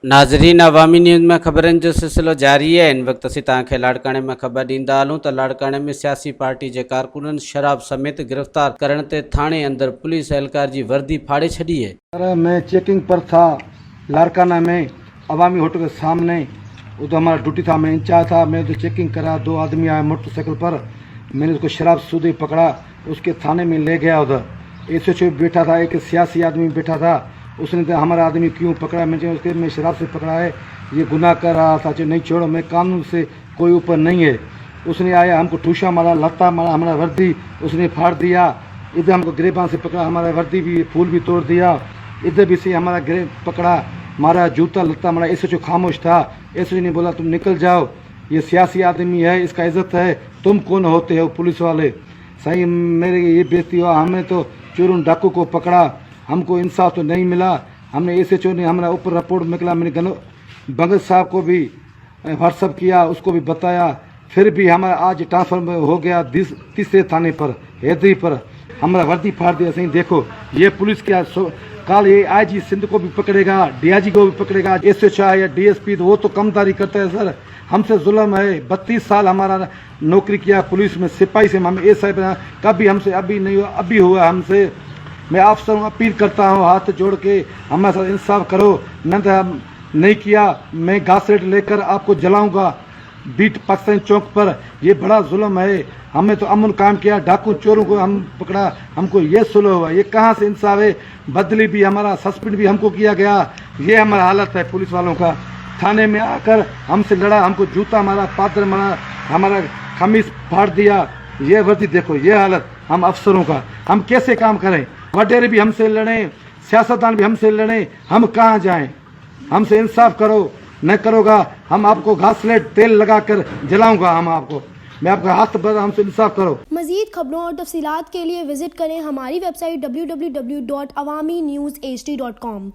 नाज़रीन, अवामी न्यूज़ में ख़बरनि जो सिलसिलो जारी है। इन वक्त असीं तव्हांखे लाड़काणे में ख़बर ॾींदा हलूं त लाड़काणे में सियासी पार्टी जे कारकुननि शराब समेत गिरफ़्तार करण ते थाणे अंदर पुलिस एहलकार जी वर्दी फाड़े छॾी है। मैं चेकिंग पर था लाड़काना में अवामी होटल के सामने, वो तो हमारा ड्यूटी था, मैं इंचार्ज था। मैं तो चेकिंग करा, दो आदमी आए मोटरसाइकिल पर, मैंने उसको शराब सूदे पकड़ा, उसके थाने में ले गया। उधर एसएचओ बैठा था, एक सियासी आदमी बैठा था। उसने तो हमारा आदमी क्यों पकड़ा? मैं उसके मैं शराब से पकड़ा है, ये गुनाह कर रहा था। नहीं छोड़ो, मैं कानून से कोई ऊपर नहीं है। उसने आया, हमको ठूसा मारा, लत्ता मारा, हमारा वर्दी उसने फाड़ दिया। इधर हमको गिरेबान से पकड़ा, हमारा वर्दी भी फूल भी तोड़ दिया। इधर भी से हमारा गिरे पकड़ा, मारा, जूता लत्ता मारा। एसएचओ खामोश था। एसएचओ ने बोला तुम निकल जाओ, ये सियासी आदमी है, इसका इज्जत है, तुम कौन होते हो पुलिस वाले? सही मेरे ये बेइज्जती हुआ। हमने तो चोरों डाकू को पकड़ा, हमको इंसाफ तो नहीं मिला। हमने एसएचओ ने हमारा ऊपर रिपोर्ट निकला, मैंने भगत साहब को भी व्हाट्सअप किया, उसको भी बताया। फिर भी हमारा आज ट्रांसफर हो गया तीसरे थाने पर, हैदरी पर। हमारा वर्दी फाड़ दिया। सही देखो, ये पुलिस क्या कल ये आईजी सिंध को भी पकड़ेगा, डीआईजी को भी पकड़ेगा। एसएचओ या डीएसपी तो वो तो कमदारी करता है सर, हमसे जुल्म है। 32 साल हमारा नौकरी किया पुलिस में, सिपाही से हम एसआई बना, कभी हमसे अभी नहीं हुआ, अभी हुआ हमसे। मैं आपसे अपील करता हूँ, हाथ जोड़ के हमारे साथ इंसाफ करो। न तो नहीं किया, मैं घासलेट लेकर आपको जलाऊंगा बीट पाकिस्तान चौक पर। ये बड़ा जुल्म है। हमें तो अमन काम किया, डाकू चोरों को हम पकड़ा, हमको ये सुलह हुआ। ये कहाँ से इंसाफ है? बदली भी हमारा, सस्पेंड भी हमको किया गया। ये हमारा हालत है पुलिस वालों का। थाने में आकर हमसे लड़ा, हमको जूता मारा, पात्र मारा, हमारा खमीस फाड़ दिया। ये वर्दी देखो, ये हालत हम अफसरों का। हम कैसे काम करें? वडेरे भी हमसे लड़े, सियासतदान भी हमसे लड़े, हम कहाँ जाएं? हमसे इंसाफ करो। न करोगा हम आपको घासलेट तेल लगाकर जलाऊंगा। हम आपको, मैं आपका हाथ पर, हमसे इंसाफ करो। मजीद खबरों और तफसीलात के लिए विजिट करें हमारी वेबसाइट www.awamiNewsHD.com।